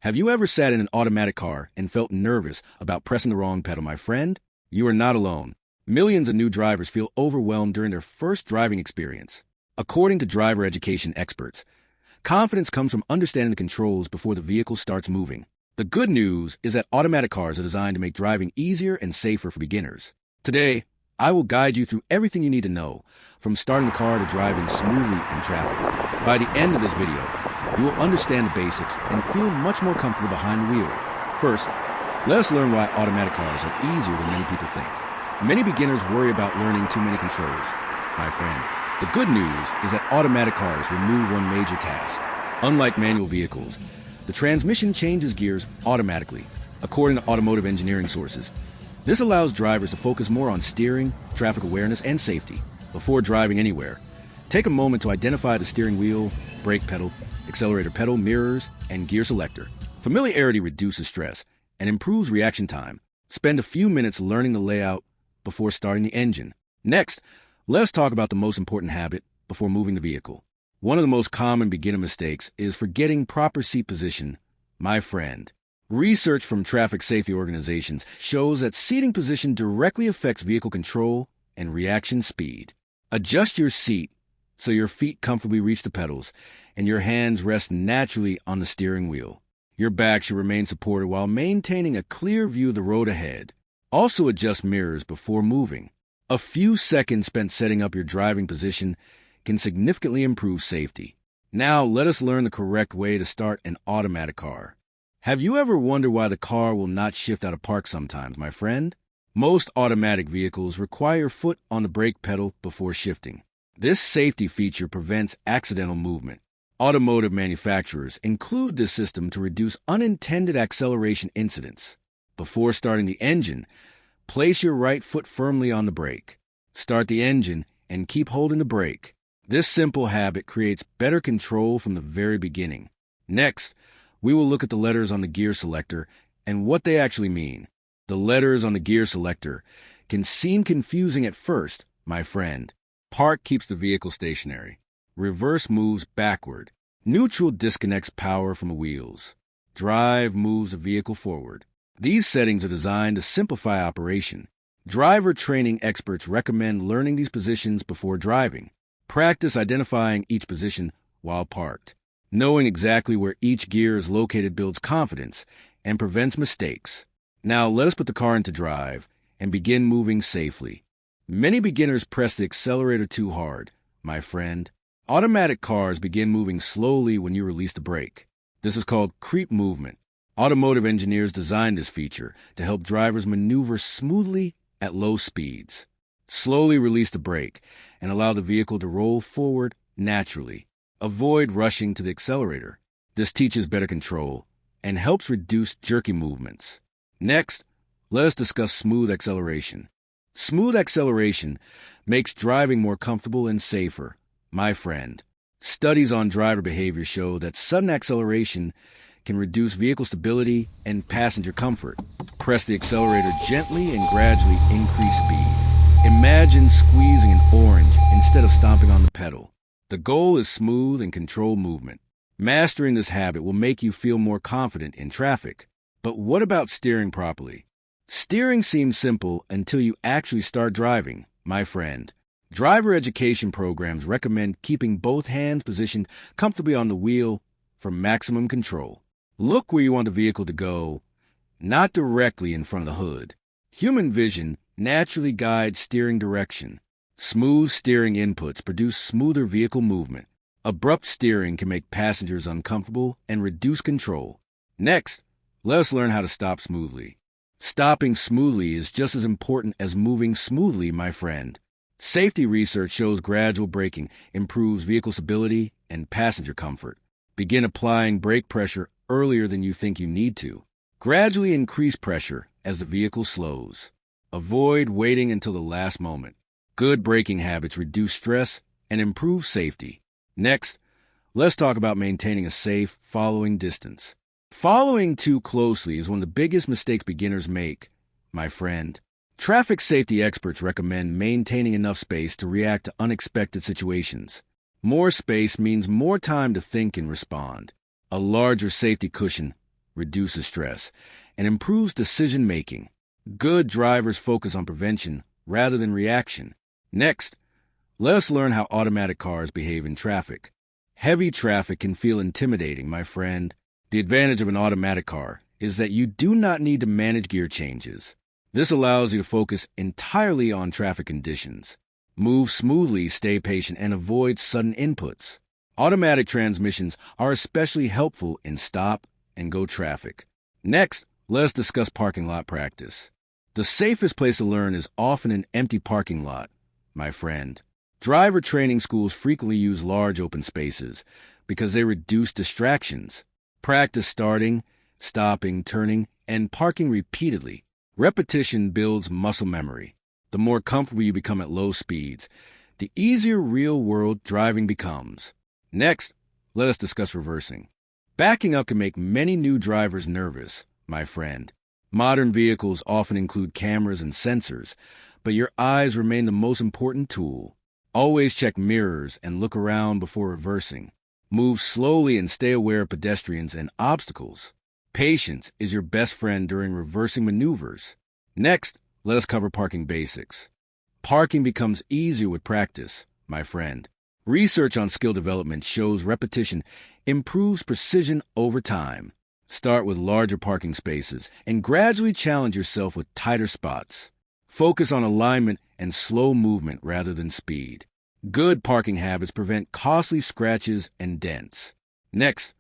Have you ever sat in an automatic car and felt nervous about pressing the wrong pedal, my friend? You are not alone. Millions of new drivers feel overwhelmed during their first driving experience. According to driver education experts, confidence comes from understanding the controls before the vehicle starts moving. The good news is that automatic cars are designed to make driving easier and safer for beginners. Today, I will guide you through everything you need to know, from starting the car to driving smoothly in traffic. By the end of this video, you will understand the basics and feel much more comfortable behind the wheel. First, let us learn why automatic cars are easier than many people think. Many beginners worry about learning too many controls. My friend, the good news is that automatic cars remove one major task. Unlike manual vehicles, the transmission changes gears automatically, according to automotive engineering sources. This allows drivers to focus more on steering, traffic awareness, and safety before driving anywhere. Take a moment to identify the steering wheel, brake pedal, accelerator pedal, mirrors, and gear selector. Familiarity reduces stress and improves reaction time. Spend a few minutes learning the layout before starting the engine. Next, let's talk about the most important habit before moving the vehicle. One of the most common beginner mistakes is forgetting proper seat position, my friend. Research from traffic safety organizations shows that seating position directly affects vehicle control and reaction speed. Adjust your seat so your feet comfortably reach the pedals and your hands rest naturally on the steering wheel. Your back should remain supported while maintaining a clear view of the road ahead. Also adjust mirrors before moving. A few seconds spent setting up your driving position can significantly improve safety. Now let us learn the correct way to start an automatic car. Have you ever wondered why the car will not shift out of park sometimes, my friend? Most automatic vehicles require your foot on the brake pedal before shifting. This safety feature prevents accidental movement. Automotive manufacturers include this system to reduce unintended acceleration incidents. Before starting the engine, place your right foot firmly on the brake. Start the engine and keep holding the brake. This simple habit creates better control from the very beginning. Next, we will look at the letters on the gear selector and what they actually mean. The letters on the gear selector can seem confusing at first, my friend. Park keeps the vehicle stationary. Reverse moves backward. Neutral disconnects power from the wheels. Drive moves the vehicle forward. These settings are designed to simplify operation. Driver training experts recommend learning these positions before driving. Practice identifying each position while parked. Knowing exactly where each gear is located builds confidence and prevents mistakes. Now let us put the car into drive and begin moving safely. Many beginners press the accelerator too hard, my friend. Automatic cars begin moving slowly when you release the brake. This is called creep movement. Automotive engineers designed this feature to help drivers maneuver smoothly at low speeds. Slowly release the brake and allow the vehicle to roll forward naturally. Avoid rushing to the accelerator. This teaches better control and helps reduce jerky movements. Next, let us discuss smooth acceleration. Smooth acceleration makes driving more comfortable and safer, my friend. Studies on driver behavior show that sudden acceleration can reduce vehicle stability and passenger comfort. Press the accelerator gently and gradually increase speed. Imagine squeezing an orange instead of stomping on the pedal. The goal is smooth and controlled movement. Mastering this habit will make you feel more confident in traffic. But what about steering properly? Steering seems simple until you actually start driving, my friend. Driver education programs recommend keeping both hands positioned comfortably on the wheel for maximum control. Look where you want the vehicle to go, not directly in front of the hood. Human vision naturally guides steering direction. Smooth steering inputs produce smoother vehicle movement. Abrupt steering can make passengers uncomfortable and reduce control. Next, let us learn how to stop smoothly. Stopping smoothly is just as important as moving smoothly, my friend. Safety research shows gradual braking improves vehicle stability and passenger comfort. Begin applying brake pressure earlier than you think you need to. Gradually increase pressure as the vehicle slows. Avoid waiting until the last moment. Good braking habits reduce stress and improve safety. Next, let's talk about maintaining a safe following distance. Following too closely is one of the biggest mistakes beginners make, my friend. Traffic safety experts recommend maintaining enough space to react to unexpected situations. More space means more time to think and respond. A larger safety cushion reduces stress, and improves decision-making. Good drivers focus on prevention rather than reaction. Next, let us learn how automatic cars behave in traffic. Heavy traffic can feel intimidating, my friend. The advantage of an automatic car is that you do not need to manage gear changes. This allows you to focus entirely on traffic conditions. Move smoothly, stay patient, and avoid sudden inputs. Automatic transmissions are especially helpful in stop-and-go traffic. Next, let us discuss parking lot practice. The safest place to learn is often an empty parking lot, my friend. Driver training schools frequently use large open spaces because they reduce distractions. Practice starting, stopping, turning, and parking repeatedly. Repetition builds muscle memory. The more comfortable you become at low speeds, the easier real-world driving becomes. Next, let us discuss reversing. Backing up can make many new drivers nervous, my friend. Modern vehicles often include cameras and sensors, but your eyes remain the most important tool. Always check mirrors and look around before reversing. Move slowly and stay aware of pedestrians and obstacles. Patience is your best friend during reversing maneuvers. Next, let us cover parking basics. Parking becomes easier with practice, my friend. Research on skill development shows repetition improves precision over time. Start with larger parking spaces and gradually challenge yourself with tighter spots. Focus on alignment and slow movement rather than speed. Good parking habits prevent costly scratches and dents. Next,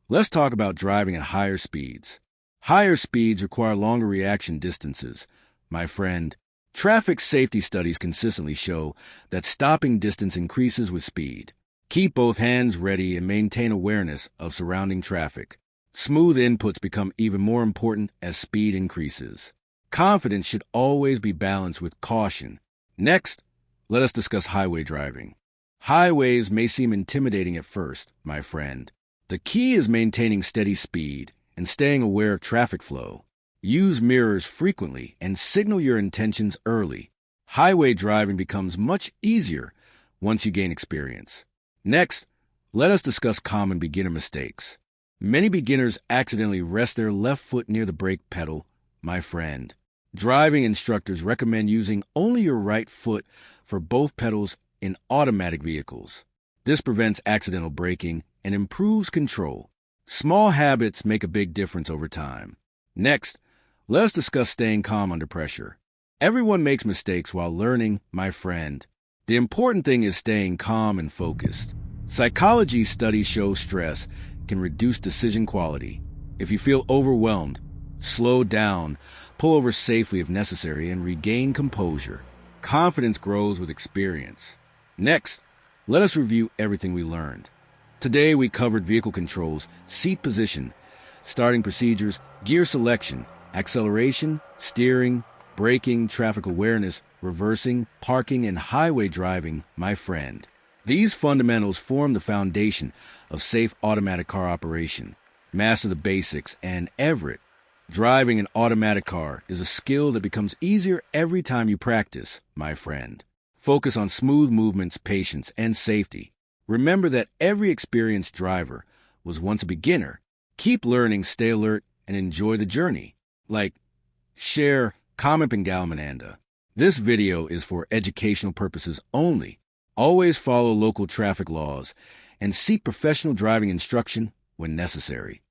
let's talk about driving at higher speeds. Higher speeds require longer reaction distances. My friend, traffic safety studies consistently show that stopping distance increases with speed. Keep both hands ready and maintain awareness of surrounding traffic. Smooth inputs become even more important as speed increases. Confidence should always be balanced with caution. Next, let us discuss highway driving. Highways may seem intimidating at first, my friend. The key is maintaining steady speed and staying aware of traffic flow. Use mirrors frequently and signal your intentions early. Highway driving becomes much easier once you gain experience. Next, let us discuss common beginner mistakes. Many beginners accidentally rest their left foot near the brake pedal, my friend. Driving instructors recommend using only your right foot for both pedals in automatic vehicles. This prevents accidental braking and improves control. Small habits make a big difference over time. Next, let us discuss staying calm under pressure. Everyone makes mistakes while learning, my friend. The important thing is staying calm and focused. Psychology studies show stress can reduce decision quality. If you feel overwhelmed, slow down, pull over safely if necessary, and regain composure. Confidence grows with experience. Next, let us review everything we learned. Today we covered vehicle controls, seat position, starting procedures, gear selection, acceleration, steering, braking, traffic awareness, reversing, parking, and highway driving, my friend. These fundamentals form the foundation of safe automatic car operation. Master the basics, and Everett. Driving an automatic car is a skill that becomes easier every time you practice, my friend. Focus on smooth movements, patience, and safety. Remember that every experienced driver was once a beginner. Keep learning, stay alert, and enjoy the journey. Like, share, comment, and Galmananda. This video is for educational purposes only. Always follow local traffic laws and seek professional driving instruction when necessary.